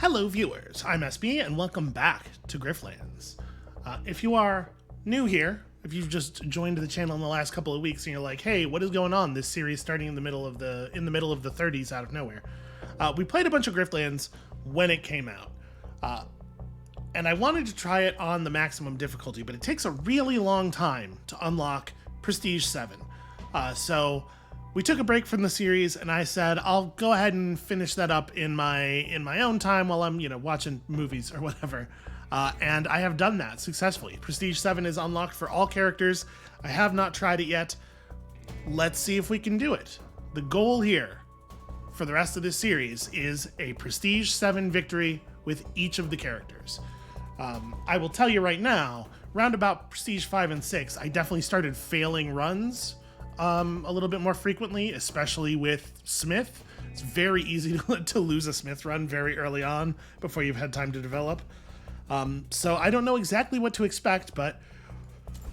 Hello viewers, I'm SB and welcome back to Griftlands. If you are new here, if you've just joined the channel in the last couple of weeks and you're like, hey, what is going on? This series starting in the middle of the 30s out of nowhere. We played a bunch of Griftlands when it came out. And I wanted to try it on the maximum difficulty, but it takes a really long time to unlock Prestige 7. So we took a break from the series, and I said I'll go ahead and finish that up in my own time while I'm watching movies or whatever. And I have done that successfully. Prestige 7 is unlocked for all characters. I have not tried it yet. Let's see if we can do it. The goal here for the rest of this series is a Prestige 7 victory with each of the characters. I will tell you right now, round about Prestige 5 and 6, I definitely started failing runs a little bit more frequently, especially with Smith. It's very easy to lose a Smith run very early on before you've had time to develop. So I don't know exactly what to expect, but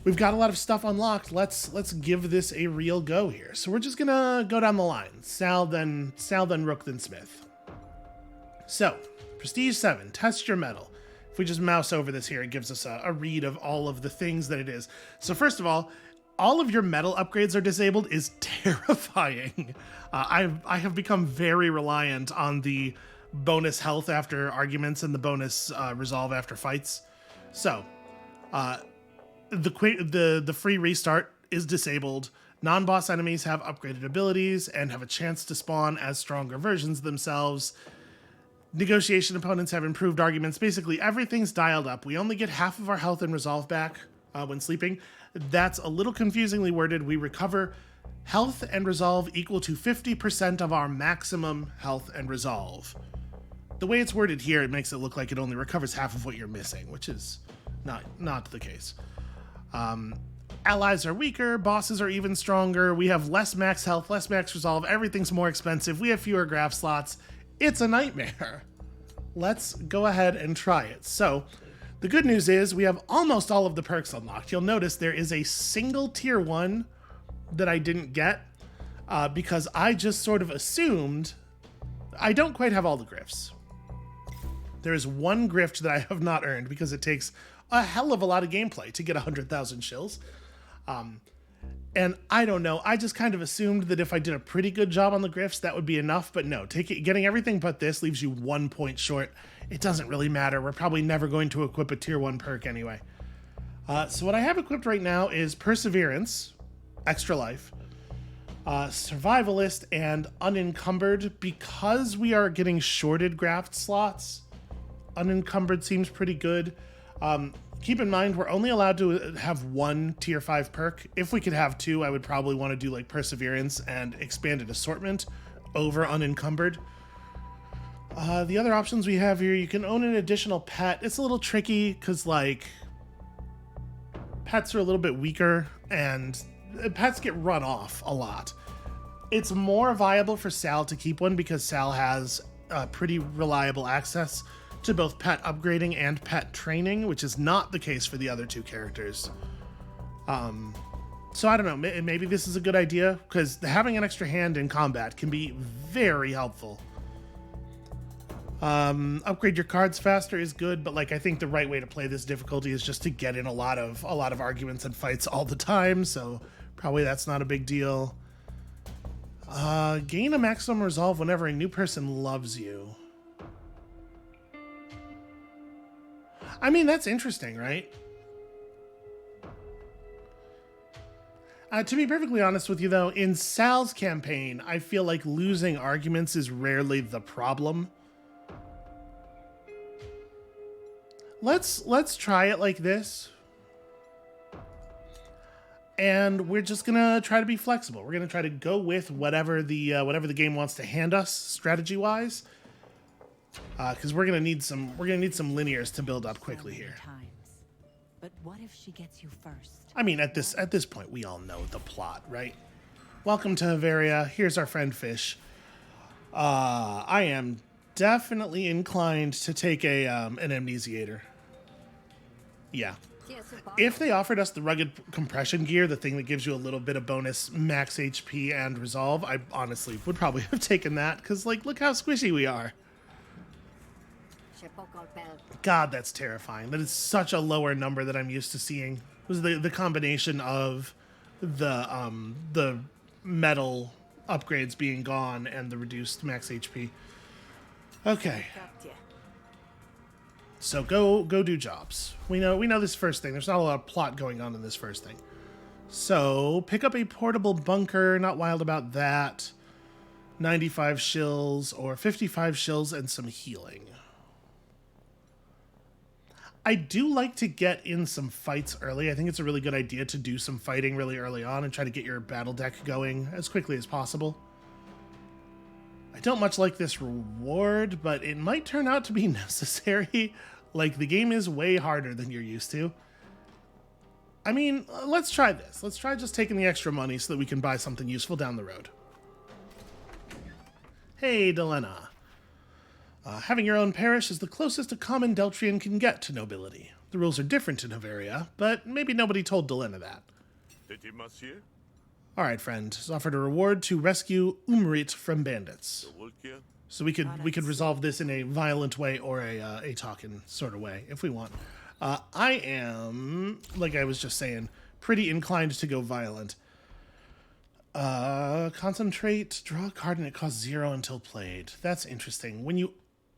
we've got a lot of stuff unlocked. Let's give this a real go here. So we're just gonna go down the line. Sal, then Rook, then Smith. So, Prestige 7, test your metal. If we just mouse over this here, it gives us a read of all of the things that it is. So first of all of your metal upgrades are disabled is terrifying. I have become very reliant on the bonus health after arguments and the bonus resolve after fights. So, the free restart is disabled. Non-boss enemies have upgraded abilities and have a chance to spawn as stronger versions of themselves. Negotiation opponents have improved arguments. Basically, everything's dialed up. We only get half of our health and resolve back when sleeping. That's a little confusingly worded. We recover health and resolve equal to 50% of our maximum health and resolve. The way it's worded here, it makes it look like it only recovers half of what you're missing, which is not the case. Allies are weaker, bosses are even stronger, we have less max health, less max resolve, everything's more expensive, we have fewer graph slots. It's a nightmare. Let's go ahead and try it. So, the good news is we have almost all of the perks unlocked. You'll notice there is a single tier 1 that I didn't get because I just sort of assumed I don't quite have all the grifts. There is one grift that I have not earned because it takes a hell of a lot of gameplay to get 100,000 shills. And I don't know, I just kind of assumed that if I did a pretty good job on the grifts, that would be enough, but no, getting everything but this leaves you 1 point short. It doesn't really matter. We're probably never going to equip a tier 1 perk anyway. So what I have equipped right now is Perseverance, Extra Life, Survivalist, and Unencumbered. Because we are getting shorted graft slots, Unencumbered seems pretty good. Keep in mind, we're only allowed to have one tier 5 perk. If we could have 2, I would probably want to do like Perseverance and Expanded Assortment over Unencumbered. The other options we have here, you can own an additional pet. It's a little tricky because like pets are a little bit weaker and pets get run off a lot. It's more viable for Sal to keep one because Sal has pretty reliable access to both pet upgrading and pet training, which is not the case for the other 2 characters. So I don't know, maybe this is a good idea, because having an extra hand in combat can be very helpful. Upgrade your cards faster is good, but like I think the right way to play this difficulty is just to get in a lot of arguments and fights all the time, so probably that's not a big deal. Gain a maximum resolve whenever a new person loves you. I mean, that's interesting, right? To be perfectly honest with you, though, in Sal's campaign, I feel like losing arguments is rarely the problem. Let's try it like this. And we're just gonna try to be flexible. We're gonna try to go with whatever the game wants to hand us strategy-wise. Because we're gonna need some linears to build up quickly here. But what if she gets you first? I mean, at this point, we all know the plot, right? Welcome to Havaria. Here's our friend Fish. I am definitely inclined to take an amnesiator. Yeah. If they offered us the rugged compression gear, the thing that gives you a little bit of bonus max HP and resolve, I honestly would probably have taken that, because, like, look how squishy we are. God, that's terrifying. That is such a lower number that I'm used to seeing. It was the combination of the metal upgrades being gone and the reduced max HP. Okay. So go do jobs. We know this first thing. There's not a lot of plot going on in this first thing. So pick up a portable bunker. Not wild about that. 95 shills or 55 shills and some healing. I do like to get in some fights early. I think it's a really good idea to do some fighting really early on and try to get your battle deck going as quickly as possible. I don't much like this reward, but it might turn out to be necessary. Like, the game is way harder than you're used to. I mean, let's try this. Let's try just taking the extra money so that we can buy something useful down the road. Hey, Delena. Having your own parish is the closest a common Deltrian can get to nobility. The rules are different in Novaria, but maybe nobody told Delena that. Alright, friend. Has offered a reward to rescue Umrit from bandits. So we could resolve this in a violent way or a talking sort of way, if we want. I am, like I was just saying, pretty inclined to go violent. Concentrate, draw a card and it costs 0 until played. That's interesting.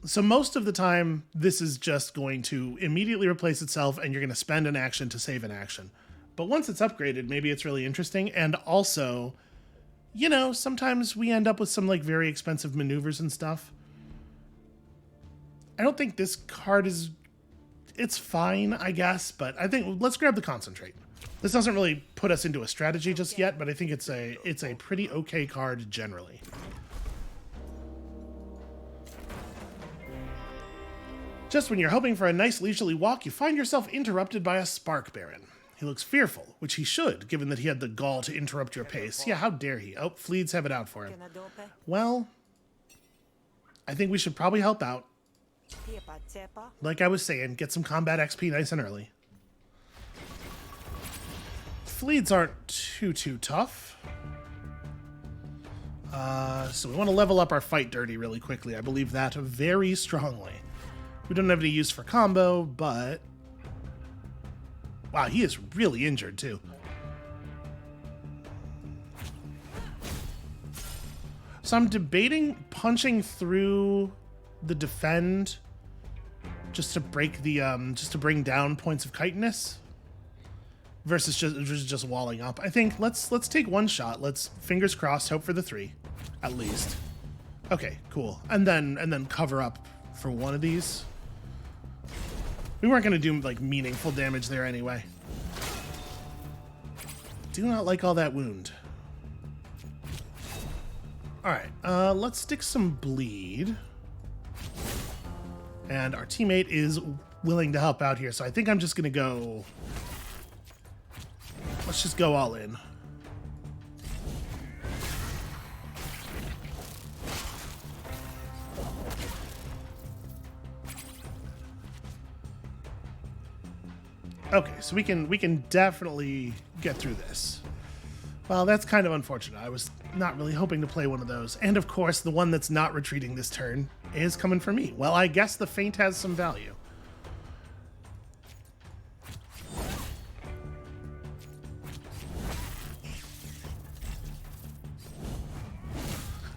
So most of the time, this is just going to immediately replace itself and you're going to spend an action to save an action. But once it's upgraded, maybe it's really interesting. And also, you know, sometimes we end up with some like very expensive maneuvers and stuff. I don't think this card it's fine, I guess, but I think let's grab the concentrate. This doesn't really put us into a strategy just yet, but I think it's a pretty okay card generally. Just when you're hoping for a nice leisurely walk, you find yourself interrupted by a spark baron. He looks fearful, which he should, given that he had the gall to interrupt your pace. Yeah, how dare he? Oh, Fleeds have it out for him. Well, I think we should probably help out. Like I was saying, get some combat XP nice and early. Fleeds aren't too tough. So we want to level up our fight dirty really quickly. I believe that very strongly. We don't have any use for combo, but... Wow, he is really injured, too. So I'm debating punching through the defend just to break the, just to bring down points of chitinous versus just walling up. I think let's take one shot. Let's, fingers crossed, hope for the 3, at least. Okay, cool. And then cover up for one of these. We weren't going to do, like, meaningful damage there anyway. Do not like all that wound. Alright, let's stick some bleed. And our teammate is willing to help out here, so I think I'm just going to go... Let's just go all in. Okay, so we can definitely get through this. Well, that's kind of unfortunate. I was not really hoping to play one of those. And of course, the one that's not retreating this turn is coming for me. Well, I guess the feint has some value.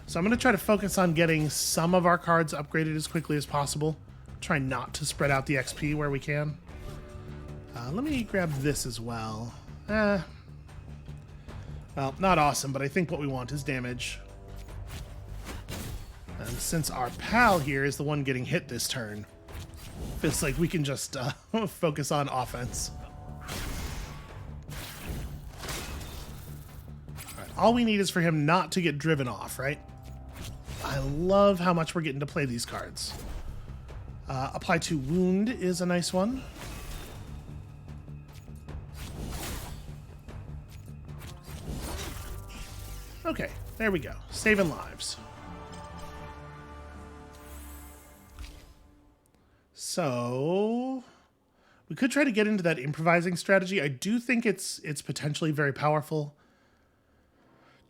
So I'm going to try to focus on getting some of our cards upgraded as quickly as possible. Try not to spread out the XP where we can. Let me grab this as well. Well, not awesome, but I think what we want is damage. And since our pal here is the one getting hit this turn, feels like we can just focus on offense. All right, all we need is for him not to get driven off, right? I love how much we're getting to play these cards. Apply to wound is a nice one. Okay, there we go. Saving lives. So we could try to get into that improvising strategy. I do think it's potentially very powerful.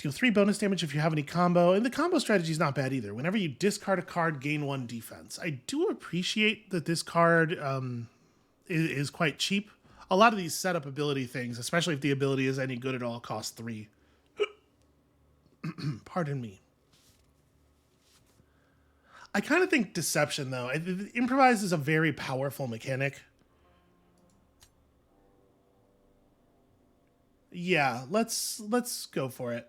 Deal 3 bonus damage if you have any combo. And the combo strategy is not bad either. Whenever you discard a card, gain 1 defense. I do appreciate that this card is quite cheap. A lot of these setup ability things, especially if the ability is any good at all, cost 3. Pardon me. I kind of think Deception, though. Improvise is a very powerful mechanic. Yeah, let's go for it.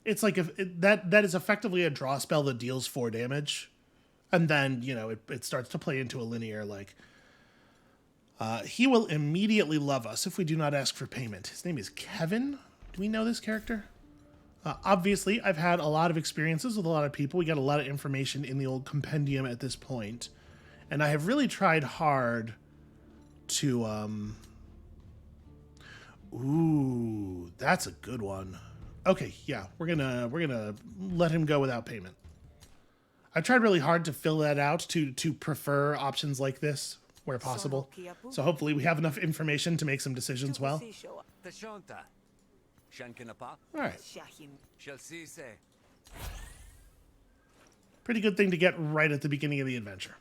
It's like that is effectively a draw spell that deals 4 damage. And then, you know, it starts to play into a linear, like... he will immediately love us if we do not ask for payment. His name is Kevin. Do we know this character? Obviously, I've had a lot of experiences with a lot of people. We got a lot of information in the old compendium at this point. And I have really tried hard to... Ooh, that's a good one. Okay, yeah, we're gonna let him go without payment. I've tried really hard to fill that out to prefer options like this where possible. So hopefully we have enough information to make some decisions well. All right. Pretty good thing to get right at the beginning of the adventure.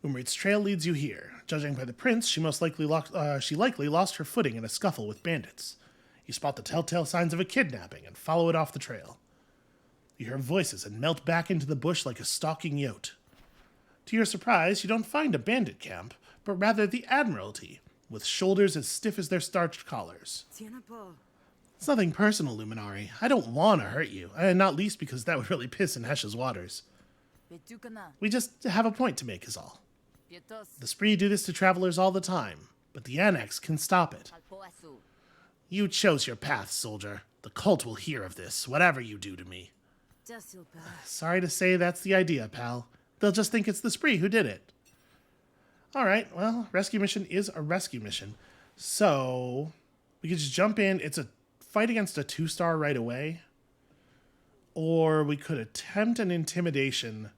Umrit's trail leads you here. Judging by the prints, she likely lost her footing in a scuffle with bandits. You spot the telltale signs of a kidnapping and follow it off the trail. You hear voices and melt back into the bush like a stalking yote. To your surprise, you don't find a bandit camp, but rather the Admiralty, with shoulders as stiff as their starched collars. It's nothing personal, Luminari. I don't want to hurt you, and not least because that would really piss in Hesh's waters. We just have a point to make is all. The Spree do this to travelers all the time, but the Annex can stop it. You chose your path, soldier. The cult will hear of this, whatever you do to me. Sorry to say that's the idea, pal. They'll just think it's the Spree who did it. Alright, well, rescue mission is a rescue mission. So, we could just jump in. It's a fight against a 2-star right away. Or we could attempt an intimidation.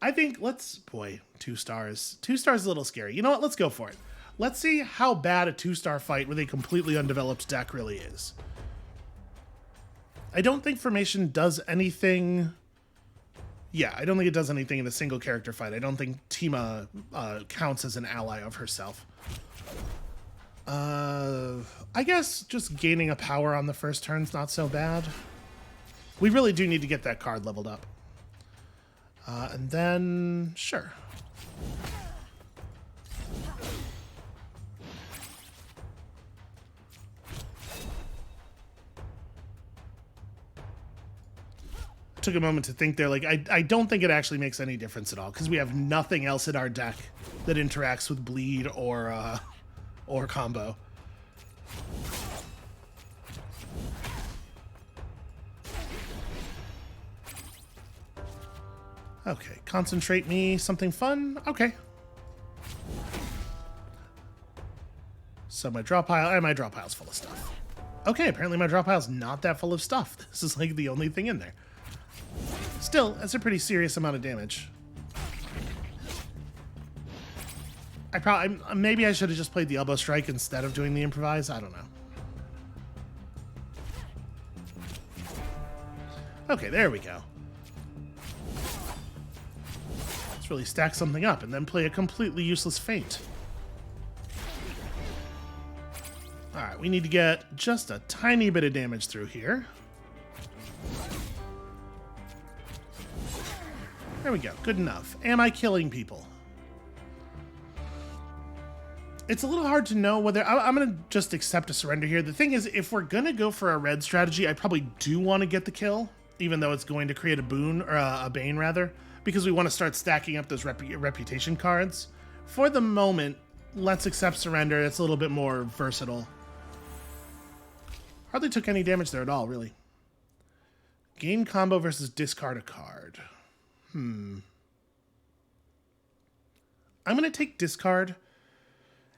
I think boy, 2 stars. 2 stars is a little scary. You know what? Let's go for it. Let's see how bad a 2-star fight with a completely undeveloped deck really is. I don't think Formation does anything... Yeah, I don't think it does anything in a single character fight. I don't think Tima counts as an ally of herself. I guess just gaining a power on the first turn's not so bad. We really do need to get that card leveled up. And then, sure. Took a moment to think there, like, I don't think it actually makes any difference at all, because we have nothing else in our deck that interacts with bleed or combo. Okay, concentrate me something fun. Okay. So my draw pile's full of stuff. Okay, apparently my draw pile's not that full of stuff. This is like the only thing in there. Still, that's a pretty serious amount of damage. Maybe I should have just played the elbow strike instead of doing the improvise. I don't know. Okay, there we go. Let's really stack something up and then play a completely useless feint. Alright, we need to get just a tiny bit of damage through here. There we go. Good enough. Am I killing people? It's a little hard to know whether... I'm going to just accept a surrender here. The thing is, if we're going to go for a red strategy, I probably do want to get the kill, even though it's going to create a boon, or a bane, rather, because we want to start stacking up those reputation cards. For the moment, let's accept surrender. It's a little bit more versatile. Hardly took any damage there at all, really. Gain combo versus discard a card. I'm going to take discard.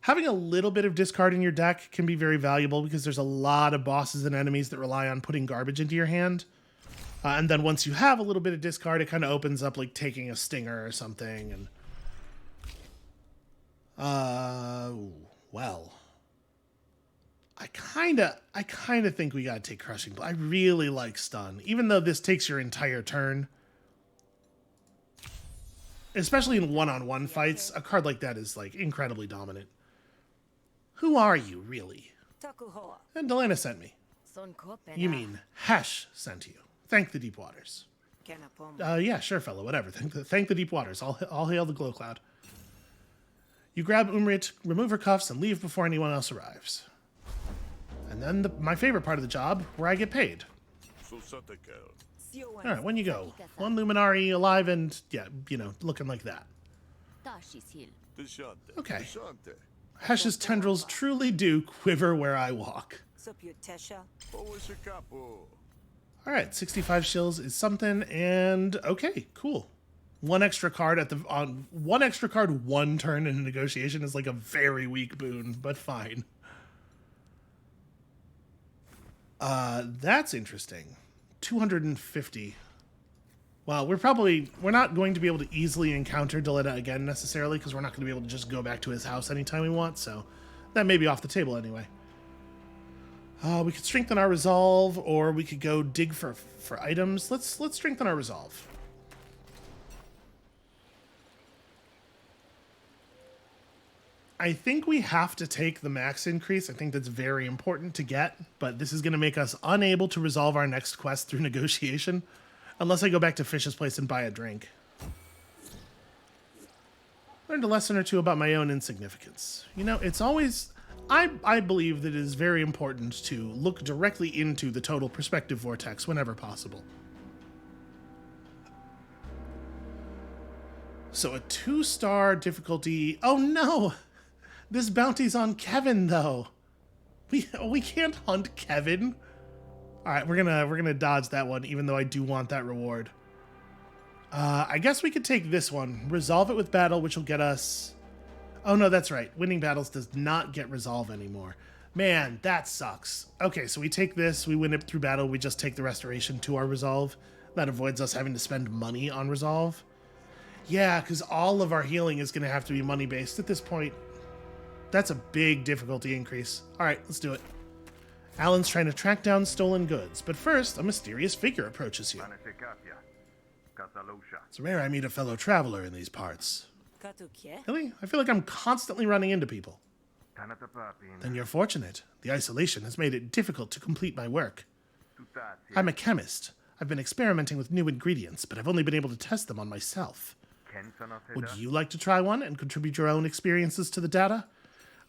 Having a little bit of discard in your deck can be very valuable because there's a lot of bosses and enemies that rely on putting garbage into your hand. And then once you have a little bit of discard, it kind of opens up like taking a stinger or something. And Well. I kinda think we gotta take Crushing Blow. I really like Stun, even though this takes your entire turn. Especially in one-on-one fights, a card like that is like incredibly dominant. Who are you, really? And Delana sent me. You mean Hesh sent you. Thank the Deep Waters. Yeah, sure, fellow, whatever. Thank the Deep Waters. All hail the Glow Cloud. You grab Umrit, remove her cuffs, and leave before anyone else arrives. And then my favorite part of the job, where I get paid. Alright, when you go. One Luminari alive and, yeah, looking like that. Okay. Hesh's tendrils truly do quiver where I walk. Alright, 65 shills is something, and okay, cool. One extra card one turn in a negotiation is like a very weak boon, but fine. That's interesting. 250. Well, we're not going to be able to easily encounter Deletta again necessarily, because we're not going to be able to just go back to his house anytime we want, so that may be off the table anyway. We could strengthen our resolve, or we could go dig for items. Let's strengthen our resolve. I think we have to take the max increase. I think that's very important to get, but this is going to make us unable to resolve our next quest through negotiation, unless I go back to Fish's place and buy a drink. Learned a lesson or two about my own insignificance. It's always... I believe that it is very important to look directly into the total perspective vortex whenever possible. So a 2-star difficulty... Oh no! This bounty's on Kevin, though. We can't hunt Kevin. All right, we're gonna dodge that one, even though I do want that reward. I guess we could take this one, resolve it with battle, which will get us. Oh no, that's right. Winning battles does not get resolve anymore. Man, that sucks. Okay, so we take this, we win it through battle, we just take the restoration to our resolve. That avoids us having to spend money on resolve. Yeah, because all of our healing is gonna have to be money based at this point. That's a big difficulty increase. All right, let's do it. Alan's trying to track down stolen goods, but first, a mysterious figure approaches you. It's rare I meet a fellow traveler in these parts. Really? I feel like I'm constantly running into people. Then you're fortunate. The isolation has made it difficult to complete my work. I'm a chemist. I've been experimenting with new ingredients, but I've only been able to test them on myself. Would you like to try one and contribute your own experiences to the data?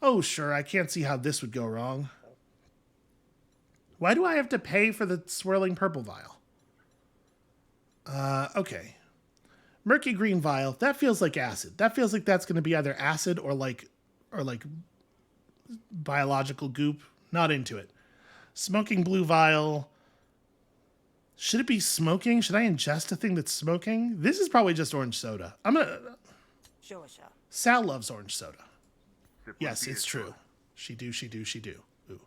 Oh, sure, I can't see how this would go wrong. Why do I have to pay for the swirling purple vial? Okay. Murky green vial, that feels like acid. That feels like that's going to be either acid or like biological goop. Not into it. Smoking blue vial. Should it be smoking? Should I ingest a thing that's smoking? This is probably just orange soda. Sal loves orange soda. Yes, it's true. She do. Ooh.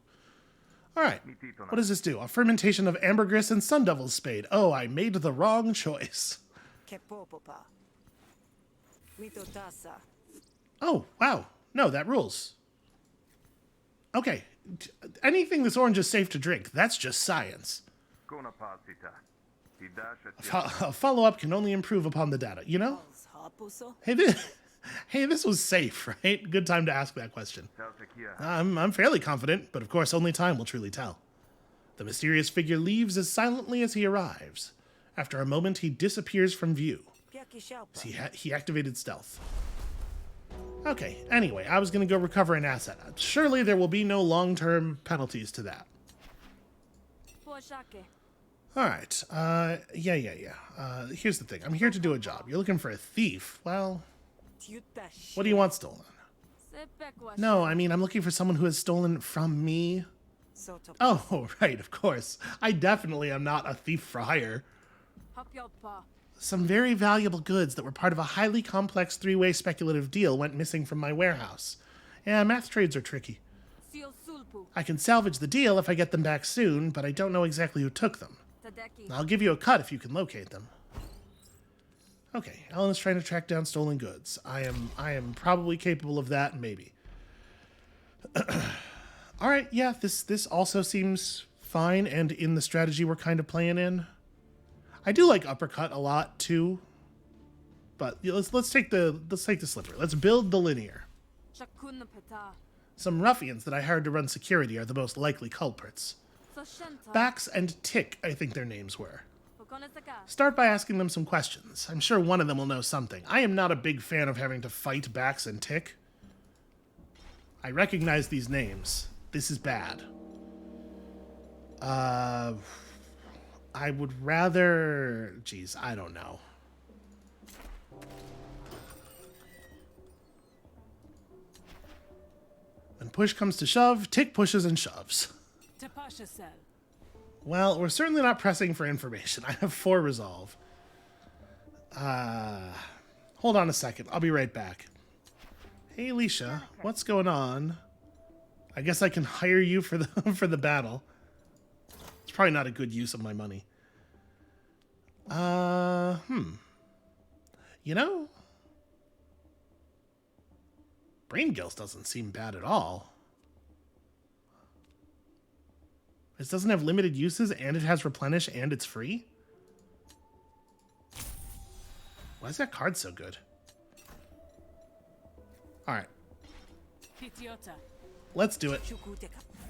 All right. What does this do? A fermentation of ambergris and sun devil's spade. Oh, I made the wrong choice. Oh, wow. No, that rules. Okay. Anything this orange is safe to drink. That's just science. A follow-up can only improve upon the data, Hey, this was safe, right? Good time to ask that question. I'm fairly confident, but of course only time will truly tell. The mysterious figure leaves as silently as he arrives. After a moment, he disappears from view. He activated stealth. Okay, anyway, I was going to go recover an asset. Surely there will be no long-term penalties to that. Alright, yeah. Here's the thing. I'm here to do a job. You're looking for a thief. Well, what do you want stolen? No, I mean, I'm looking for someone who has stolen from me. Oh, right, of course. I definitely am not a thief for hire. Some very valuable goods that were part of a highly complex three-way speculative deal went missing from my warehouse. Yeah, math trades are tricky. I can salvage the deal if I get them back soon, but I don't know exactly who took them. I'll give you a cut if you can locate them. Okay, Ellen is trying to track down stolen goods. I am probably capable of that, maybe. All right, yeah, this also seems fine and in the strategy we're kind of playing in. I do like uppercut a lot too, but let's take the slippery. Let's build the linear. Some ruffians that I hired to run security are the most likely culprits. Bax and Tick, I think their names were. Start by asking them some questions. I'm sure one of them will know something. I am not a big fan of having to fight Bax and Tick. I recognize these names. This is bad. I would rather... Geez, I don't know. When push comes to shove, Tick pushes and shoves. Well, we're certainly not pressing for information. I have 4 resolve. Hold on a second. I'll be right back. Hey, Alicia, what's going on? I guess I can hire you for the for the battle. It's probably not a good use of my money. You know, Brain Gills doesn't seem bad at all. This doesn't have limited uses, and it has replenish, and it's free? Why is that card so good? Alright. Let's do it.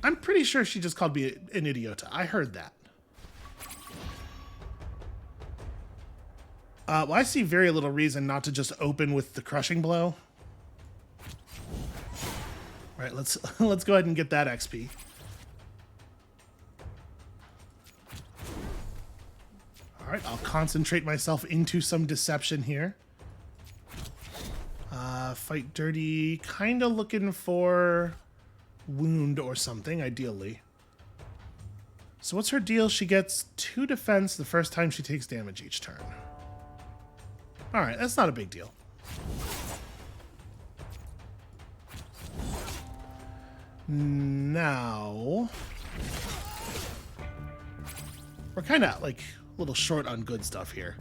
I'm pretty sure she just called me an idiota. I heard that. Well, I see very little reason not to just open with the crushing blow. Alright, let's go ahead and get that XP. Alright, I'll concentrate myself into some deception here. Fight dirty, kind of looking for wound or something, ideally. So what's her deal? She gets 2 defense the first time she takes damage each turn. Alright, that's not a big deal. Now... we're kind of, like, a little short on good stuff here.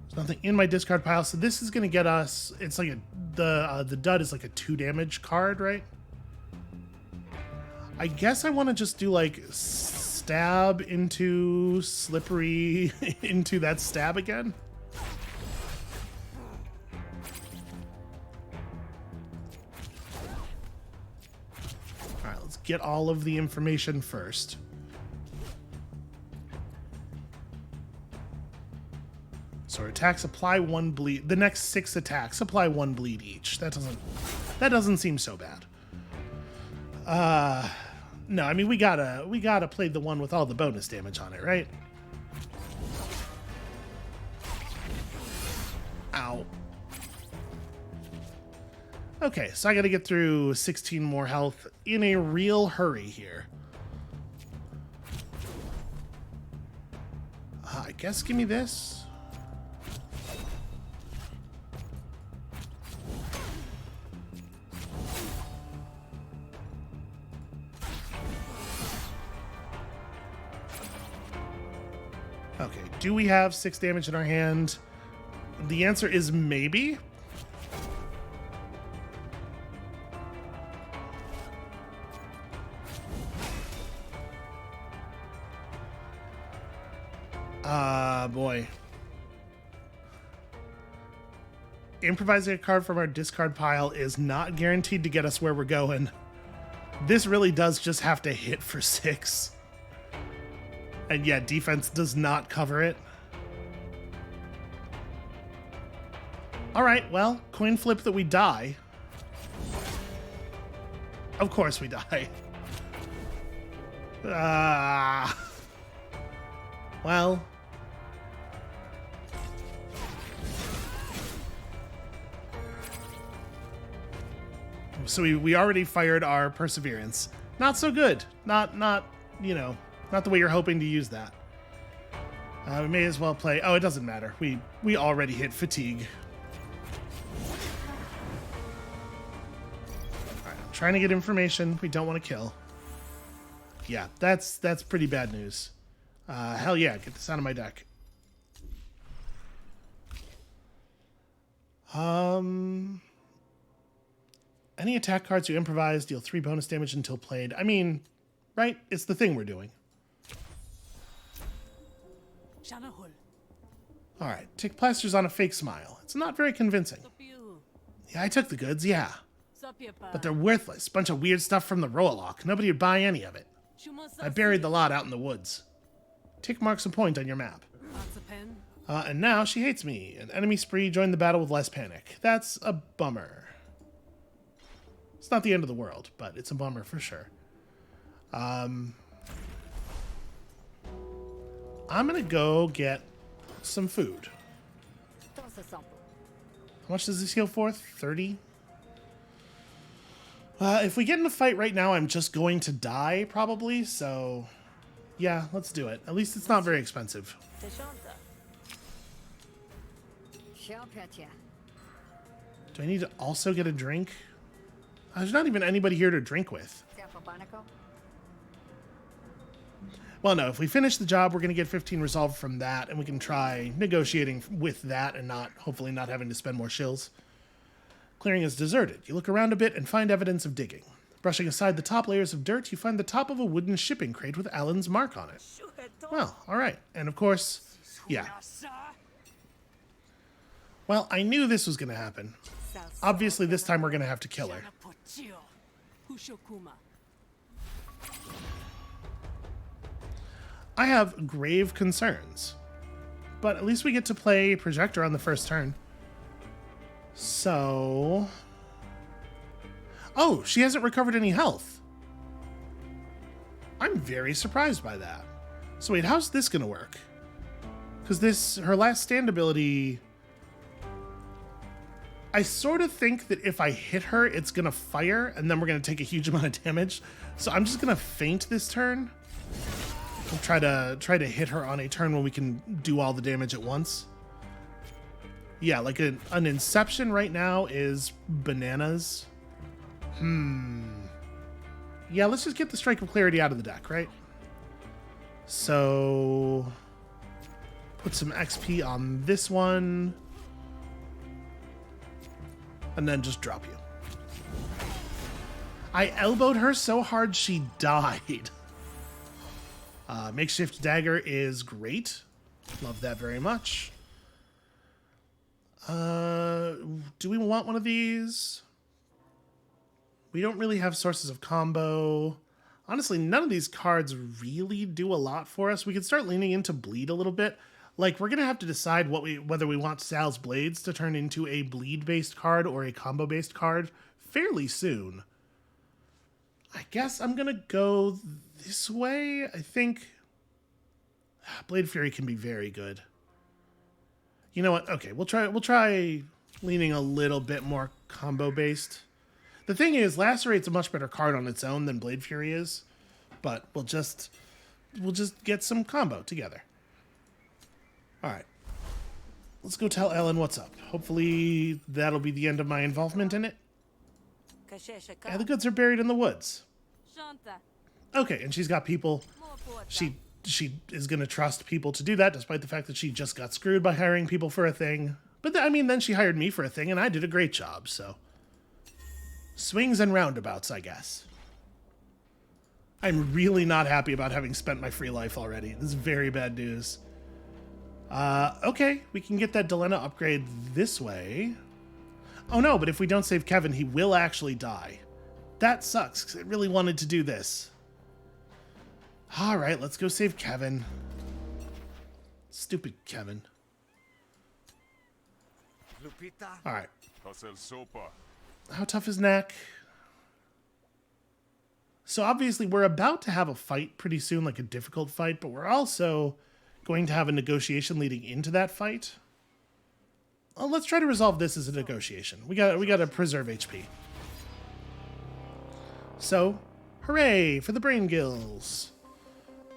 There's nothing in my discard pile, so this is going to get us... It's like the dud is like a 2 damage card, right? I guess I want to just do, like, stab into slippery into that stab again. Alright, let's get all of the information first. So our attacks apply 1 bleed. The next 6 attacks apply 1 bleed each. That doesn't seem so bad. No, I mean we gotta play the one with all the bonus damage on it, right? Ow. Okay, so I gotta get through 16 more health in a real hurry here. I guess give me this. Okay, do we have 6 damage in our hand? The answer is maybe. Boy. Improvising a card from our discard pile is not guaranteed to get us where we're going. This really does just have to hit for 6. And yeah, defense does not cover it. Alright, well, coin flip that we die. Of course we die. Well. So we already fired our perseverance. Not so good. Not you know, not the way you're hoping to use that. We may as well play... Oh, it doesn't matter. We already hit fatigue. Alright, I'm trying to get information. We don't want to kill. Yeah, that's pretty bad news. Hell yeah, get this out of my deck. Any attack cards you improvise deal 3 bonus damage until played. I mean, right? It's the thing we're doing. All right, tick plasters on a fake smile. It's not very convincing. Yeah, I took the goods, yeah. But they're worthless. Bunch of weird stuff from the Roalock. Nobody would buy any of it. I buried the lot out in the woods. Tick marks a point on your map. And now she hates me. An enemy spree joined the battle with less panic. That's a bummer. It's not the end of the world, but it's a bummer for sure. I'm gonna go get some food. How much does this heal for? 30? If we get in a fight right now, I'm just going to die, probably, so... Yeah, let's do it. At least it's not very expensive. Do I need to also get a drink? There's not even anybody here to drink with. Well, no, if we finish the job, we're going to get 15 resolve from that, and we can try negotiating with that and hopefully not having to spend more shills. Clearing is deserted. You look around a bit and find evidence of digging. Brushing aside the top layers of dirt, you find the top of a wooden shipping crate with Alan's mark on it. Well, all right. And of course, yeah. Well, I knew this was going to happen. Obviously, this time we're going to have to kill her. I have grave concerns, but at least we get to play Projector on the first turn. So... Oh, she hasn't recovered any health. I'm very surprised by that. So wait, how's this gonna work? Because her last stand ability... I sort of think that if I hit her, it's gonna fire, and then we're gonna take a huge amount of damage. So I'm just gonna feint this turn. We'll try to hit her on a turn when we can do all the damage at once. Yeah, like an Inception right now is bananas. Yeah, let's just get the Strike of Clarity out of the deck, right? So... Put some XP on this one. And then just drop you. I elbowed her so hard she died. Makeshift dagger is great. Love that very much. Do we want one of these? We don't really have sources of combo. Honestly, none of these cards really do a lot for us. We could start leaning into bleed a little bit. Like, we're going to have to decide whether we want Sal's Blades to turn into a bleed-based card or a combo-based card fairly soon. I guess I'm going to go this way. I think Blade Fury can be very good. You know what? Okay, we'll try leaning a little bit more combo-based. The thing is, Lacerate's a much better card on its own than Blade Fury is, but we'll just get some combo together. All right. Let's go tell Ellen what's up. Hopefully that'll be the end of my involvement in it. Yeah, the goods are buried in the woods. Okay, and she's got people. She is going to trust people to do that, despite the fact that she just got screwed by hiring people for a thing. But then she hired me for a thing, and I did a great job, so... Swings and roundabouts, I guess. I'm really not happy about having spent my free life already. This is very bad news. Okay, we can get that Delena upgrade this way. Oh no, but if we don't save Kevin, he will actually die. That sucks, because I really wanted to do this. Alright, let's go save Kevin. Stupid Kevin. Alright. How tough is Knack? So obviously we're about to have a fight pretty soon, like a difficult fight, but we're also going to have a negotiation leading into that fight. Well, let's try to resolve this as a negotiation. We got to preserve HP. So, hooray for the brain gills.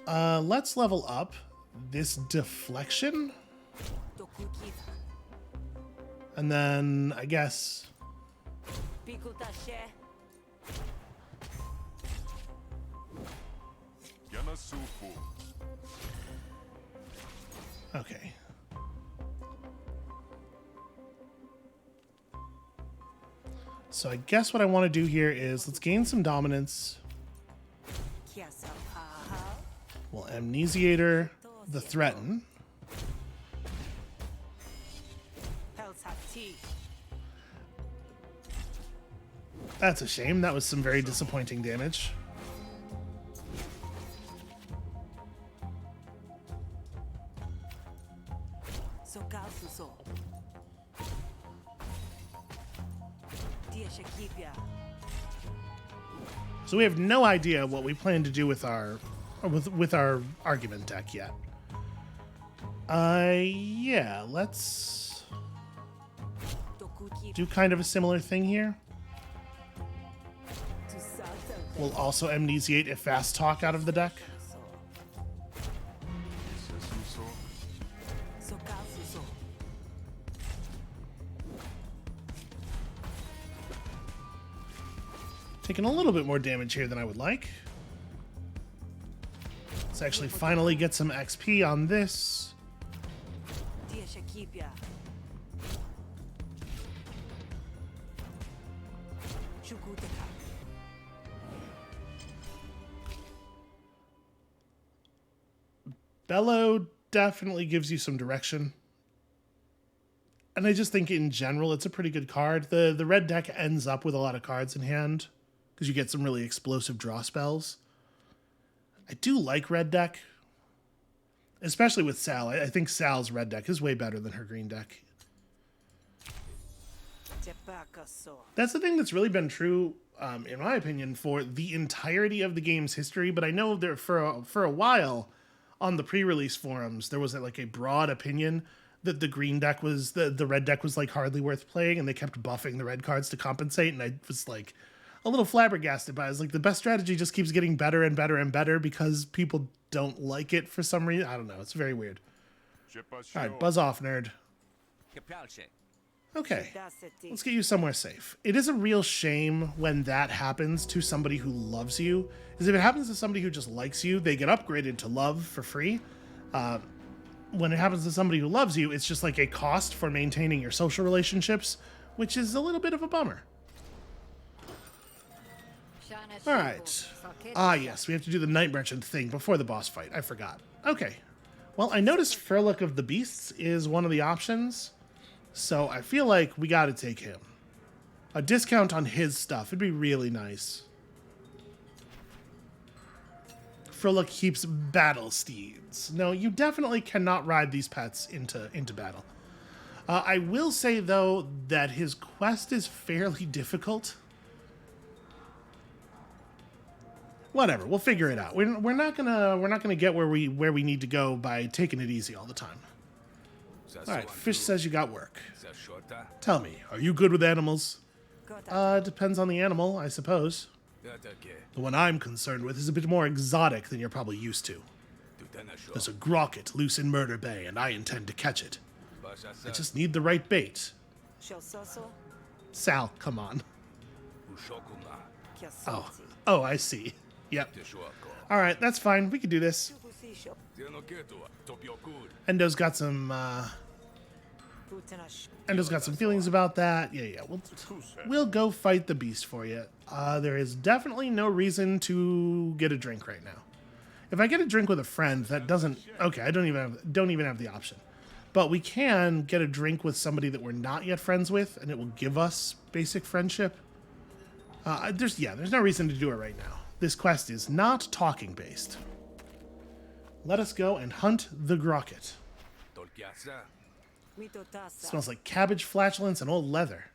Let's level up this deflection. And then, I guess... Okay. So I guess what I want to do here is let's gain some dominance. We'll amnesiator the threaten. That's a shame. That was some very disappointing damage. So we have no idea what we plan to do with our argument deck yet. Yeah, let's do kind of a similar thing here. We'll also amnesiate a fast talk out of the deck. Taking a little bit more damage here than I would like. Let's actually finally get some XP on this. Bellow definitely gives you some direction. And I just think in general it's a pretty good card. The red deck ends up with a lot of cards in hand because you get some really explosive draw spells. I do like red deck, especially with Sal. I think Sal's red deck is way better than her green deck. That's the thing that's really been true, in my opinion, for the entirety of the game's history. But I know there for a while on the pre-release forums, there was like a broad opinion that the green deck was, the red deck was like hardly worth playing, and they kept buffing the red cards to compensate. And I was like a little flabbergasted by it. I was like, the best strategy just keeps getting better and better and better because people don't like it for some reason. I don't know. It's very weird. All right, buzz off, nerd. Okay, let's get you somewhere safe. It is a real shame when that happens to somebody who loves you. Because if it happens to somebody who just likes you, they get upgraded to love for free. When it happens to somebody who loves you, it's just like a cost for maintaining your social relationships, which is a little bit of a bummer. All right. Ah, yes, we have to do the Night Merchant thing before the boss fight. I forgot. Okay. Well, I noticed Furlock of the Beasts is one of the options, so I feel like we got to take him. A discount on his stuff would be really nice. Furlock keeps battle steeds. No, you definitely cannot ride these pets into battle. I will say, though, that his quest is fairly difficult. Whatever, we'll figure it out. We're not gonna get where we need to go by taking it easy all the time. All right, Fish says you got work. Tell me, are you good with animals? Depends on the animal, I suppose. The one I'm concerned with is a bit more exotic than you're probably used to. There's a grocket loose in Murder Bay, and I intend to catch it. I just need the right bait. Sal, come on. Oh, I see. Yep. All right, that's fine. We can do this. Endo's got some feelings about that. Yeah. We'll go fight the beast for you. There is definitely no reason to get a drink right now. If I get a drink with a friend, that doesn't. Okay, I don't even have the option. But we can get a drink with somebody that we're not yet friends with, and it will give us basic friendship. There's no reason to do it right now. This quest is not talking based. Let us go and hunt the grocket. Smells like cabbage flatulence and old leather.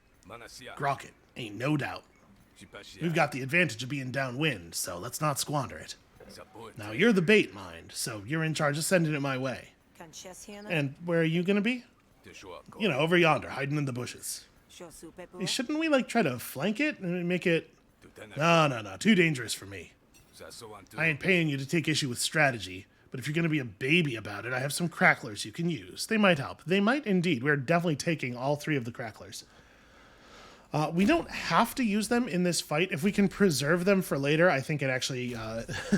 Grocket, ain't no doubt. We've got the advantage of being downwind, so let's not squander it. Now you're the bait, mind, so you're in charge of sending it my way. And where are you gonna be? You know, over yonder, hiding in the bushes. Hey, shouldn't we try to flank it and make it? No, too dangerous for me. I ain't paying you to take issue with strategy, but if you're gonna be a baby about it, I have some cracklers you can use. They might help. They might indeed. We're definitely taking all 3 of the cracklers. We don't have to use them in this fight. If we can preserve them for later, I think it actually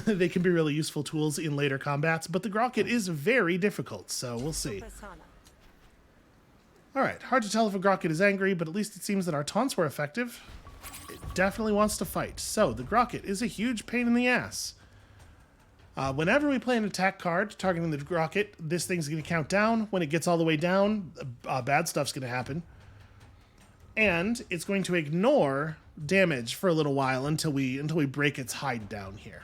they can be really useful tools in later combats. But the grocket is very difficult, so we'll see. All right, hard to tell if a grocket is angry, but at least it seems that our taunts were effective. It definitely wants to fight. So the grocket is a huge pain in the ass. Whenever we play an attack card targeting the grocket, this thing's going to count down. When it gets all the way down, bad stuff's going to happen. And it's going to ignore damage for a little while until we break its hide down here.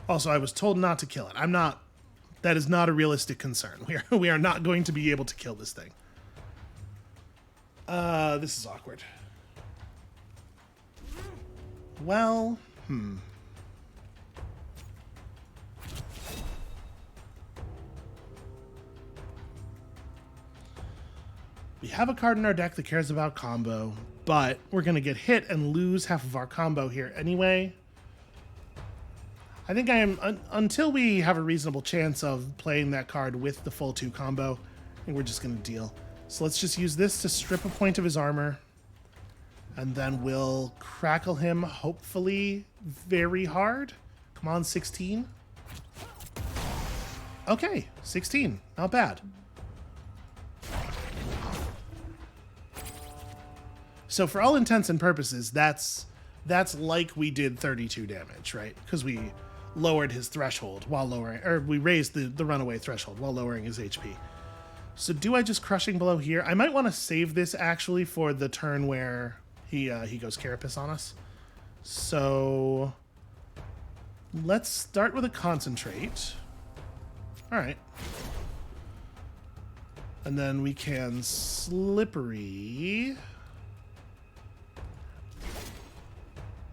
Also, I was told not to kill it. That is not a realistic concern. We are not going to be able to kill this thing. This is awkward. Well, We have a card in our deck that cares about combo, but we're going to get hit and lose half of our combo here anyway. I think until we have a reasonable chance of playing that card with the full 2 combo, I think we're just going to deal. So let's just use this to strip a point of his armor, and then we'll crackle him, hopefully very hard. Come on, 16. Okay, 16. Not bad. So for all intents and purposes, that's like we did 32 damage, right? Because we lowered his threshold while lowering, or we raised the runaway threshold while lowering his HP. So do I just crushing blow here? I might want to save this actually for the turn where he goes Carapace on us. So let's start with a concentrate. All right. And then we can slippery.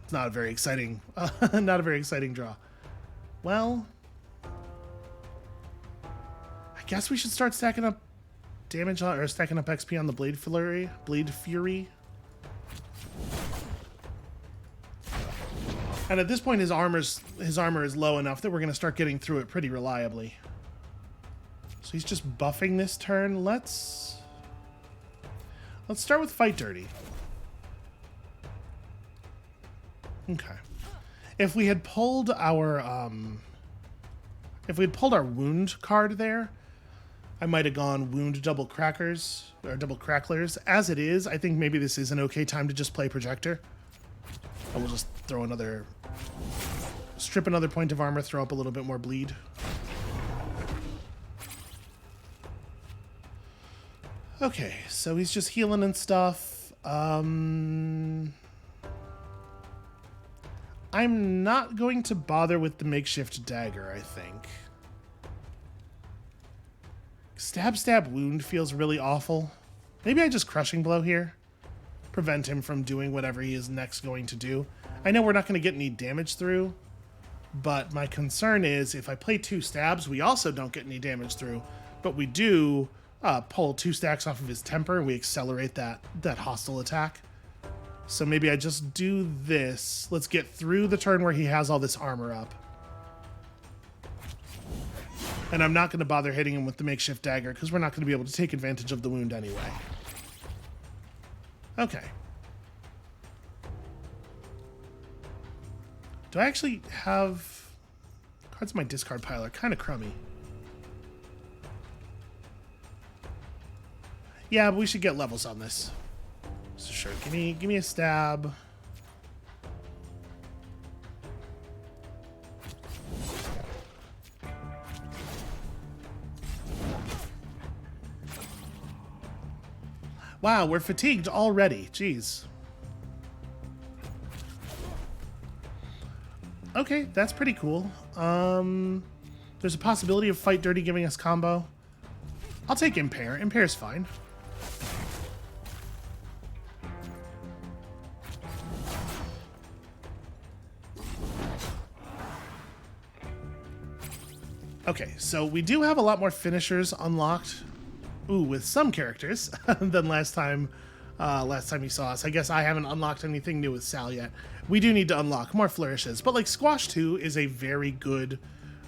It's not a very exciting, not a very exciting draw. Well, I guess we should start stacking up damage on, or stacking up XP on the Blade Fury. And at this point, his armor is low enough that we're going to start getting through it pretty reliably. So he's just buffing this turn. Let's start with Fight Dirty. Okay. If we had pulled our wound card there, I might have gone wound double crackers or double cracklers. As it is, I think maybe this is an okay time to just play projector. And we'll just strip another point of armor, throw up a little bit more bleed. Okay, so he's just healing and stuff. I'm not going to bother with the makeshift dagger, I think. Stab wound feels really awful. Maybe I just crushing blow here. Prevent him from doing whatever he is next going to do. I know we're not going to get any damage through, but my concern is if I play 2 stabs, we also don't get any damage through, but we do pull 2 stacks off of his temper and we accelerate that hostile attack. So maybe I just do this. Let's get through the turn where he has all this armor up. And I'm not going to bother hitting him with the makeshift dagger because we're not going to be able to take advantage of the wound anyway. Okay. Do I actually have... Cards in my discard pile are kind of crummy. Yeah, but we should get levels on this. So sure, give me a stab. Wow, we're fatigued already. Jeez. Okay, that's pretty cool. There's a possibility of Fight Dirty giving us combo. I'll take Impair. Impair's fine. Okay, so we do have a lot more finishers unlocked. Ooh, with some characters than last time you saw us. I guess I haven't unlocked anything new with Sal yet. We do need to unlock more flourishes, but like Squash 2 is a very good,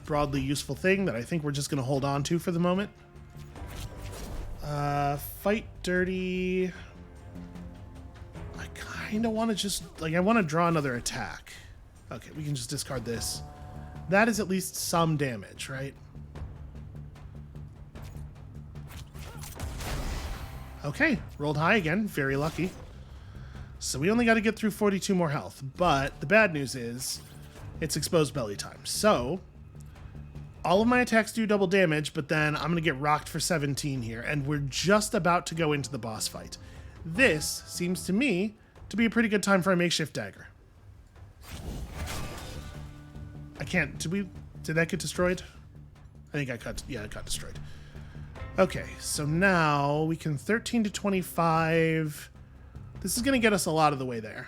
broadly useful thing that I think we're just going to hold on to for the moment. Fight Dirty. I kind of want to just, like, I want to draw another attack. Okay, we can just discard this. That is at least some damage, right? Okay, rolled high again. Very lucky. So we only got to get through 42 more health. But the bad news is it's exposed belly time. So all of my attacks do double damage, but then I'm going to get rocked for 17 here. And we're just about to go into the boss fight. This seems to me to be a pretty good time for a makeshift dagger. I can't... Did that get destroyed? I think it got destroyed. Okay, so now we can 13 to 25. This is going to get us a lot of the way there.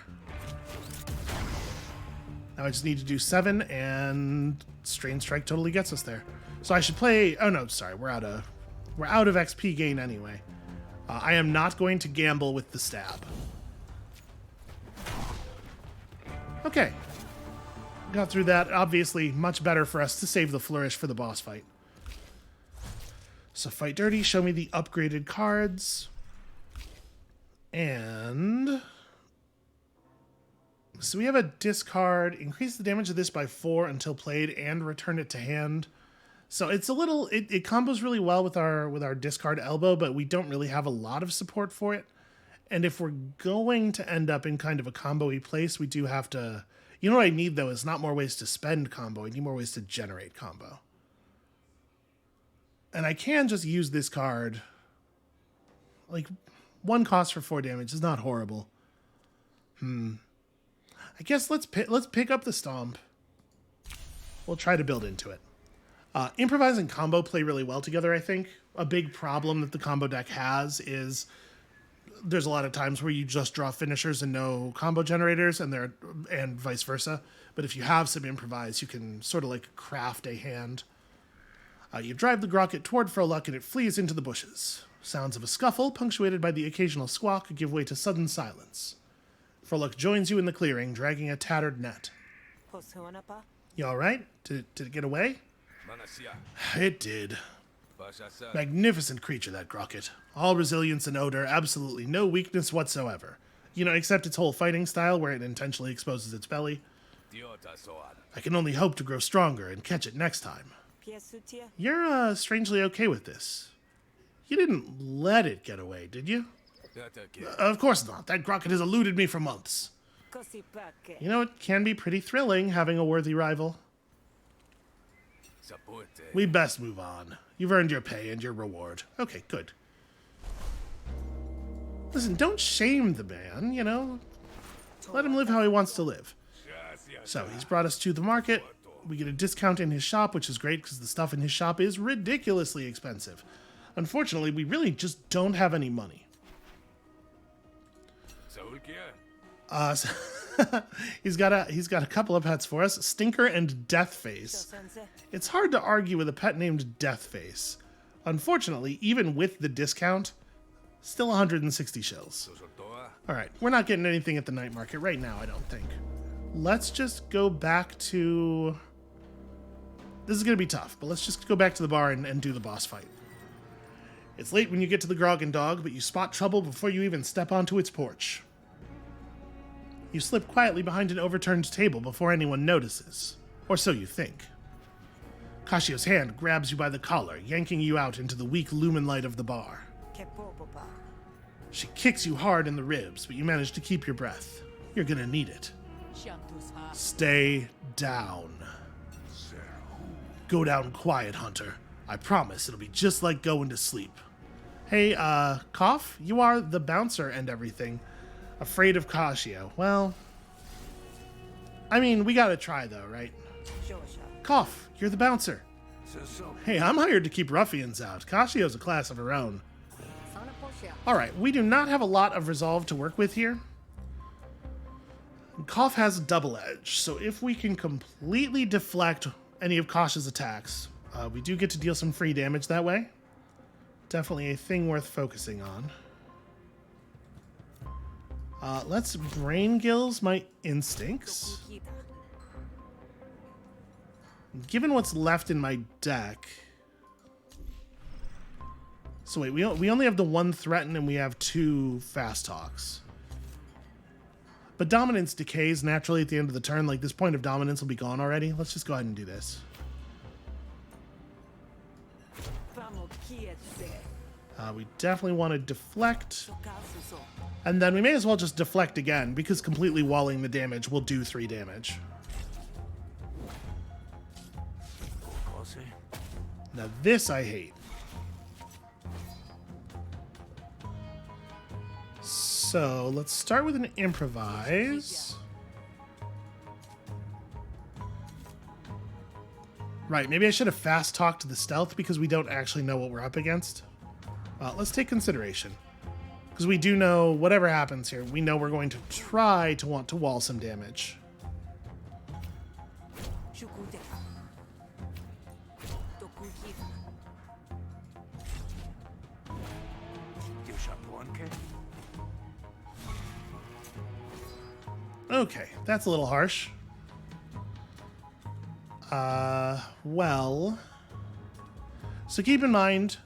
Now I just need to do 7, and Strain Strike totally gets us there. So I should play... Oh no, sorry, we're out of XP gain anyway. I am not going to gamble with the stab. Okay. Got through that. Obviously, much better for us to save the flourish for the boss fight. So fight dirty, show me the upgraded cards. And so we have a discard, increase the damage of this by 4 until played and return it to hand. So it's a little, it combos really well with our discard elbow, but we don't really have a lot of support for it. And if we're going to end up in kind of a combo-y place, we do have to, you know what I need though is not more ways to spend combo, I need more ways to generate combo. And I can just use this card. Like, 1 cost for 4 damage is not horrible. I guess let's pick up the Stomp. We'll try to build into it. Improvise and combo play really well together, I think. A big problem that the combo deck has is there's a lot of times where you just draw finishers and no combo generators, and vice versa. But if you have some improvise, you can sort of like craft a hand. You drive the grocket toward Furluck and it flees into the bushes. Sounds of a scuffle, punctuated by the occasional squawk, give way to sudden silence. Furluck joins you in the clearing, dragging a tattered net. You alright? Did it get away? It did. Magnificent creature, that grocket. All resilience and odor, absolutely no weakness whatsoever. You know, except its whole fighting style where it intentionally exposes its belly. I can only hope to grow stronger and catch it next time. You're, strangely okay with this. You didn't let it get away, did you? Of course not. That grocket has eluded me for months. You know, it can be pretty thrilling having a worthy rival. We best move on. You've earned your pay and your reward. Okay, good. Listen, don't shame the man, you know? Let him live how he wants to live. So, he's brought us to the market. We get a discount in his shop, which is great because the stuff in his shop is ridiculously expensive. Unfortunately, we really just don't have any money. He's got a couple of pets for us, Stinker and Deathface. It's hard to argue with a pet named Deathface. Unfortunately, even with the discount, still 160 shells. Alright, we're not getting anything at the night market right now, I don't think. Let's just go back to... This is going to be tough, but let's just go back to the bar and do the boss fight. It's late when you get to the Grog and Dog, but you spot trouble before you even step onto its porch. You slip quietly behind an overturned table before anyone notices. Or so you think. Kashio's hand grabs you by the collar, yanking you out into the weak lumen light of the bar. She kicks you hard in the ribs, but you manage to keep your breath. You're gonna need it. Stay down. Go down quiet, Hunter. I promise it'll be just like going to sleep. Hey, Cough, you are the bouncer and everything. Afraid of Kashio. Well, I mean, we gotta try though, right? Cough, you're the bouncer. Hey, I'm hired to keep ruffians out. Kashio's a class of her own. Alright, we do not have a lot of resolve to work with here. Cough has a double edge, so if we can completely deflect any of Kosh's attacks, we do get to deal some free damage that way. Definitely a thing worth focusing on. Let's Brain Gills my instincts. Given what's left in my deck... So wait, we only have the 1 Threaten and we have 2 Fast Talks. But Dominance decays naturally at the end of the turn. Like, this point of Dominance will be gone already. Let's just go ahead and do this. We definitely want to deflect. And then we may as well just deflect again, because completely walling the damage will do 3 damage. Now this I hate. So let's start with an improvise. Right, maybe I should have fast talked the stealth because we don't actually know what we're up against. Let's take consideration. Because we do know whatever happens here, we know we're going to try to want to wall some damage. Okay, that's a little harsh. Well... So keep in mind,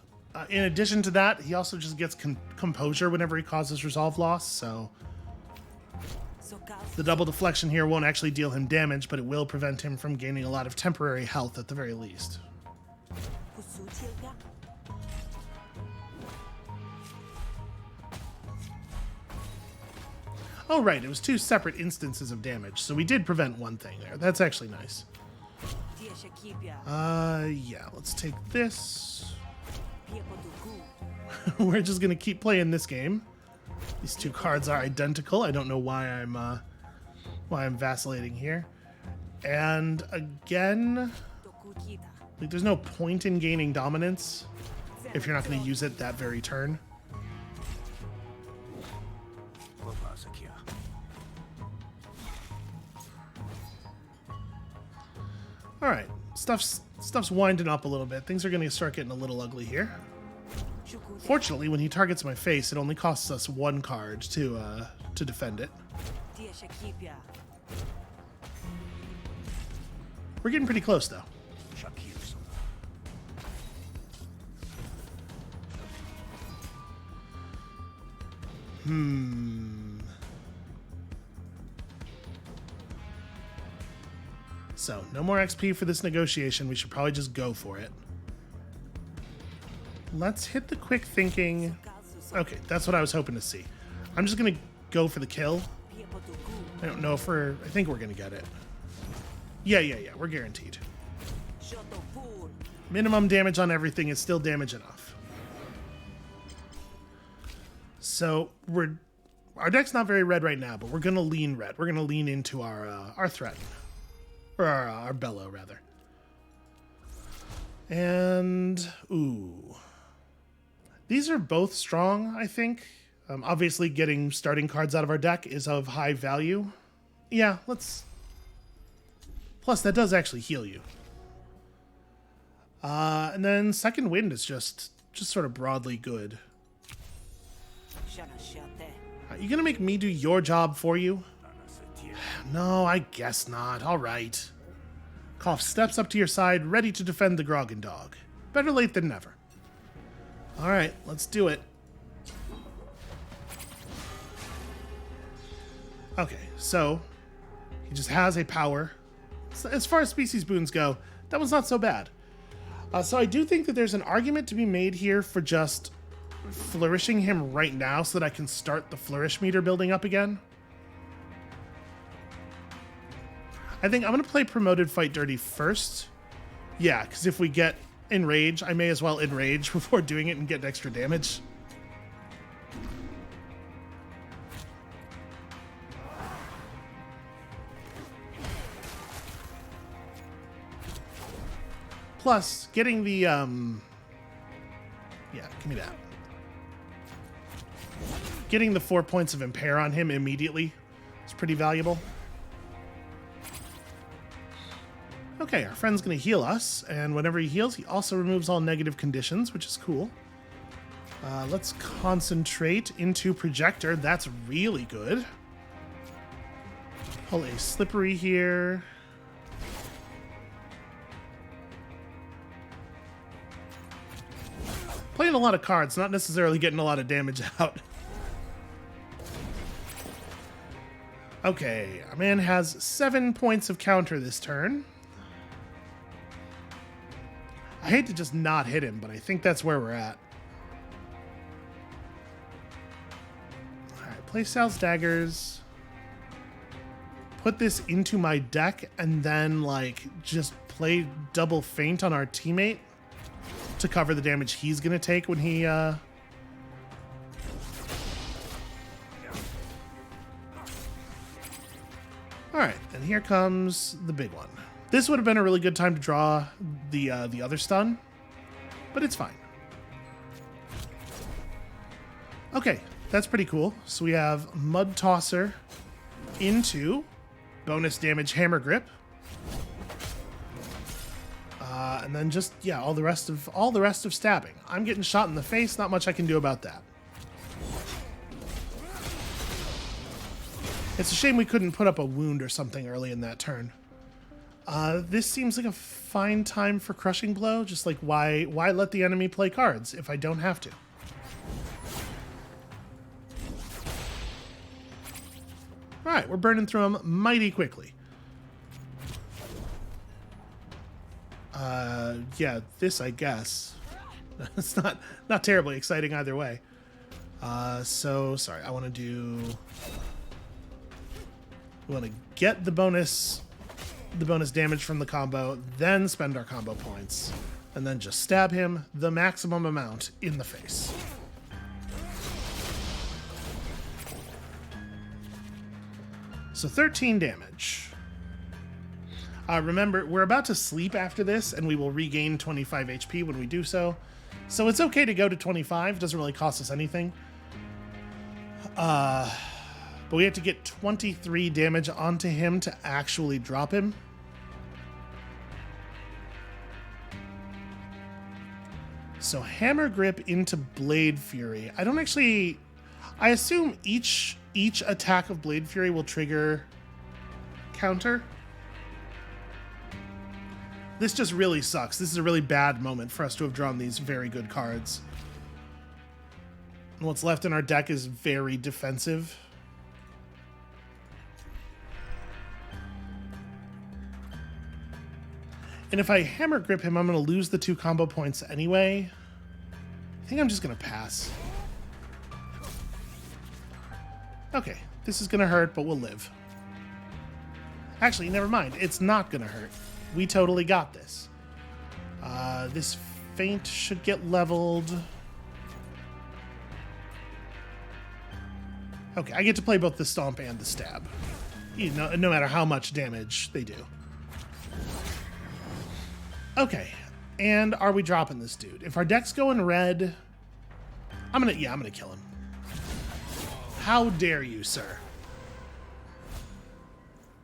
in addition to that, he also just gets composure whenever he causes resolve loss, so... The double deflection here won't actually deal him damage, but it will prevent him from gaining a lot of temporary health at the very least. Oh, right, it was 2 separate instances of damage, so we did prevent one thing there. That's actually nice. Yeah, let's take this. We're just gonna keep playing this game. These 2 cards are identical. I don't know why I'm vacillating here. And again, like, there's no point in gaining dominance if you're not going to use it that very turn. All right, stuff's winding up a little bit. Things are going to start getting a little ugly here. Fortunately, when he targets my face, it only costs us 1 card to defend it. We're getting pretty close, though. So, no more XP for this negotiation. We should probably just go for it. Let's hit the quick thinking. Okay, that's what I was hoping to see. I'm just going to go for the kill. I don't know if I think we're going to get it. Yeah, we're guaranteed. Minimum damage on everything is still damage enough. So, our deck's not very red right now, but we're going to lean red. We're going to lean into our threat. Or our bellow, rather. And, ooh. These are both strong, I think. Obviously, getting starting cards out of our deck is of high value. Yeah, let's... Plus, that does actually heal you. And then Second Wind is just sort of broadly good. You gonna make me do your job for you? No, I guess not. All right. Koff steps up to your side, ready to defend the Grogan dog. Better late than never. All right, let's do it. Okay, so he just has a power. As far as species boons go, that one's not so bad. So I do think that there's an argument to be made here for just flourishing him right now so that I can start the flourish meter building up again. I think I'm going to play Promoted Fight Dirty first. Yeah, because if we get Enrage, I may as well Enrage before doing it and get extra damage. Plus, getting the, yeah, give me that. Getting the 4 points of Impair on him immediately is pretty valuable. Okay, our friend's going to heal us, and whenever he heals, he also removes all negative conditions, which is cool. Let's concentrate into Projector. That's really good. Pull a Slippery here. Playing a lot of cards, not necessarily getting a lot of damage out. Okay, our man has 7 points of counter this turn. I hate to just not hit him, but I think that's where we're at. Play Sal's daggers. Put this into my deck and then, like, just play double feint on our teammate to cover the damage he's going to take when he, Alright, and here comes the big one. This would have been a really good time to draw the other stun, but it's fine. Okay, that's pretty cool. So we have Mud Tosser into bonus damage Hammer Grip. And then just, yeah, all the rest of stabbing. I'm getting shot in the face, not much I can do about that. It's a shame we couldn't put up a wound or something early in that turn. This seems like a fine time for Crushing Blow. Just like, why let the enemy play cards if I don't have to? Alright, we're burning through them mighty quickly. Yeah, this, I guess. It's not terribly exciting either way. So, sorry, I want to do... We want to get the bonus damage from the combo, then spend our combo points, and then just stab him the maximum amount in the face. So 13 damage. Remember, we're about to sleep after this, and we will regain 25 HP when we do so. So it's okay to go to 25. Doesn't really cost us anything. But we have to get 23 damage onto him to actually drop him. So Hammer Grip into Blade Fury. I assume each attack of Blade Fury will trigger counter. This just really sucks. This is a really bad moment for us to have drawn these very good cards. And what's left in our deck is very defensive. And if I Hammer Grip him, I'm going to lose the 2 combo points anyway. I think I'm just going to pass. Okay, this is going to hurt, but we'll live. Actually, never mind. It's not going to hurt. We totally got this. This feint should get leveled. Okay, I get to play both the stomp and the stab. You know, no matter how much damage they do. Okay, and are we dropping this dude? If our deck's going red, I'm gonna kill him. How dare you, sir?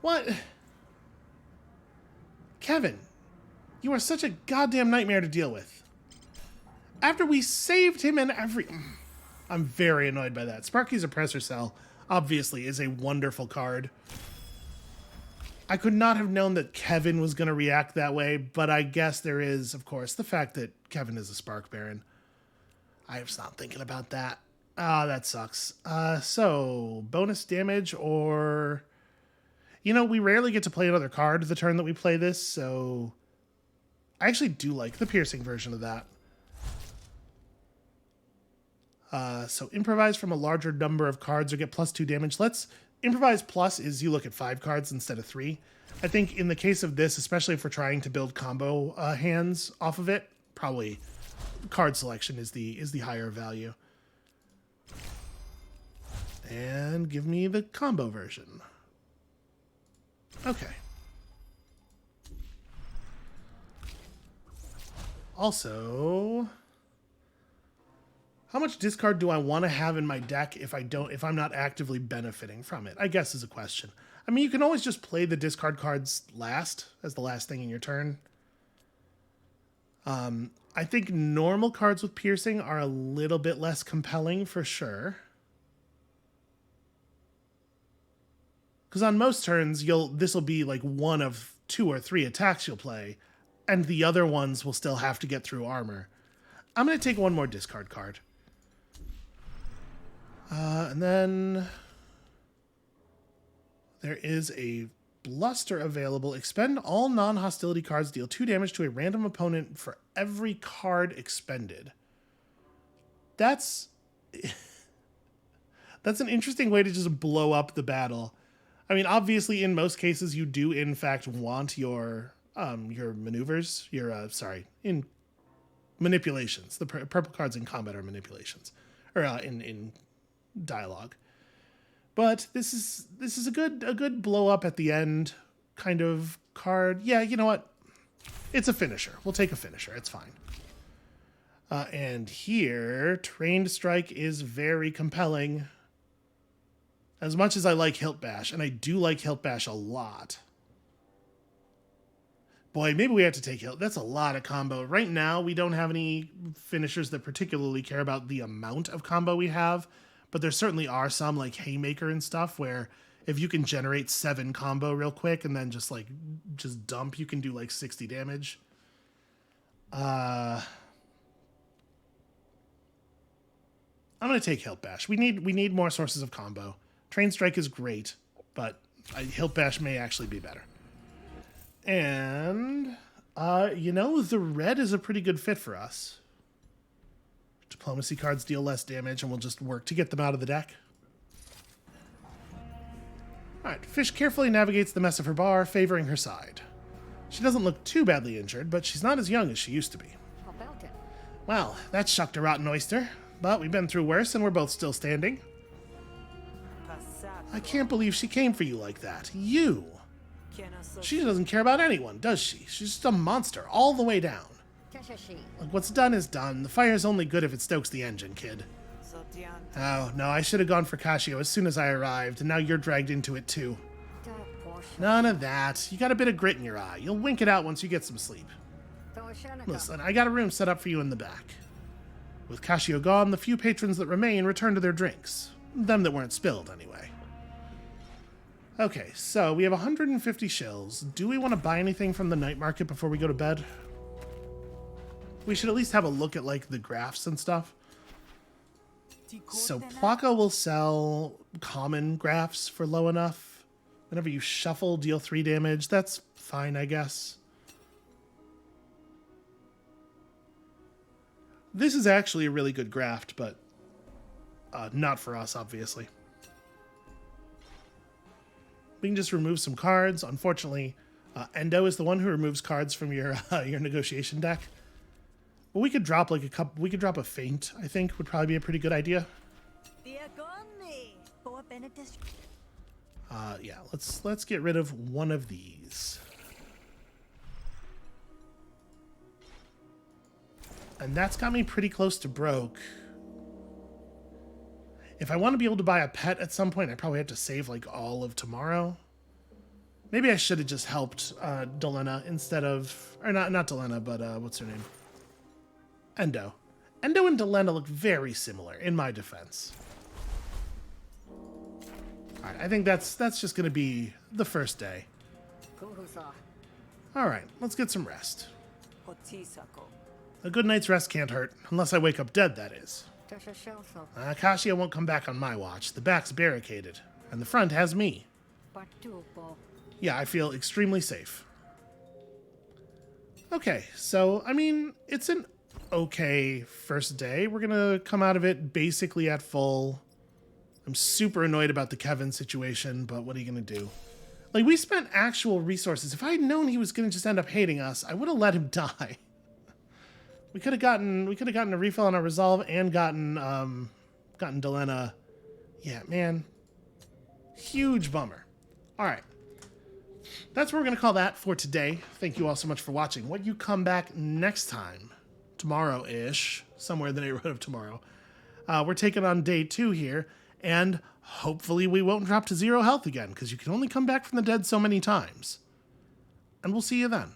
What? Kevin, you are such a goddamn nightmare to deal with. After we saved him in every... I'm very annoyed by that. Sparky's Oppressor Cell, obviously, is a wonderful card. I could not have known that Kevin was going to react that way, but I guess there is, of course, the fact that Kevin is a Spark Baron. I was not thinking about that. Ah, that sucks. So, bonus damage or... You know, we rarely get to play another card the turn that we play this, so... I actually do like the piercing version of that. So improvise from a larger number of cards or get +2 damage. Improvise plus is you look at 5 cards instead of 3. I think in the case of this, especially if we're trying to build combo hands off of it, probably card selection is the higher value. And give me the combo version. Okay. Also, how much discard do I want to have in my deck if I'm not actively benefiting from it? I guess is a question. I mean, you can always just play the discard cards last as the last thing in your turn. I think normal cards with piercing are a little bit less compelling for sure. Because on most turns, this will be like one of 2 or 3 attacks you'll play, and the other ones will still have to get through armor. I'm going to take one more discard card. And then there is a Bluster available. Expend all non-hostility cards. Deal 2 damage to a random opponent for every card expended. That's That's an interesting way to just blow up the battle. I mean, obviously, in most cases, you do in fact want your maneuvers, in manipulations. The purple cards in combat are manipulations, or in dialogue. But this is a good blow up at the end kind of card. Yeah, you know what? It's a finisher. We'll take a finisher. It's fine. And here, Trained Strike is very compelling. As much as I like Hilt Bash, and I do like Hilt Bash a lot. Boy, maybe we have to take Hilt. That's a lot of combo. Right now, we don't have any finishers that particularly care about the amount of combo we have, but there certainly are some, like Haymaker and stuff, where if you can generate 7 combo real quick and then just dump, you can do like 60 damage. I'm going to take Hilt Bash. We need more sources of combo. Train Strike is great, but Hilt Bash may actually be better. And, the red is a pretty good fit for us. Diplomacy cards deal less damage, and we'll just work to get them out of the deck. Alright, Fish carefully navigates the mess of her bar, favoring her side. She doesn't look too badly injured, but she's not as young as she used to be. How about it? Well, that shucked a rotten oyster, but we've been through worse, and we're both still standing. I can't believe she came for you like that. You! She doesn't care about anyone, does she? She's just a monster, all the way down. Look, what's done is done. The fire's only good if it stokes the engine, kid. Oh, no, I should have gone for Casio as soon as I arrived, and now you're dragged into it too. None of that. You got a bit of grit in your eye. You'll wink it out once you get some sleep. Listen, I got a room set up for you in the back. With Casio gone, the few patrons that remain return to their drinks. Them that weren't spilled, anyway. Okay, so we have 150 shills. Do we want to buy anything from the night market before we go to bed? We should at least have a look at, like, the graphs and stuff. So Plaka will sell common graphs for low enough. Whenever you shuffle, deal 3 damage. That's fine, I guess. This is actually a really good graft, but not for us, obviously. We can just remove some cards. Unfortunately, Endo is the one who removes cards from your negotiation deck. But we could drop like a couple. We could drop a feint. I think would probably be a pretty good idea. Yeah. Let's get rid of one of these. And that's got me pretty close to broke. If I want to be able to buy a pet at some point, I probably have to save like all of tomorrow. Maybe I should have just helped Delena instead of, or not Delena, but what's her name? Endo. Endo and Delena look very similar, in my defense. All right, I think that's just going to be the first day. All right, let's get some rest. A good night's rest can't hurt, unless I wake up dead, that is. Kasia won't come back on my watch. The back's barricaded, and the front has me. Yeah, I feel extremely safe. Okay, so, I mean, it's an okay first day. We're gonna come out of it basically at full. I'm super annoyed about the Kevin situation, but what are you gonna do? Like, we spent actual resources. If I had known he was gonna just end up hating us, I would have let him die. We could have gotten a refill on our resolve and gotten Delena. Yeah, man. Huge bummer. All right. That's what we're going to call that for today. Thank you all so much for watching. When you come back next time, tomorrow-ish, somewhere in the neighborhood of tomorrow, we're taking on day 2 here, and hopefully we won't drop to 0 health again, because you can only come back from the dead so many times. And we'll see you then.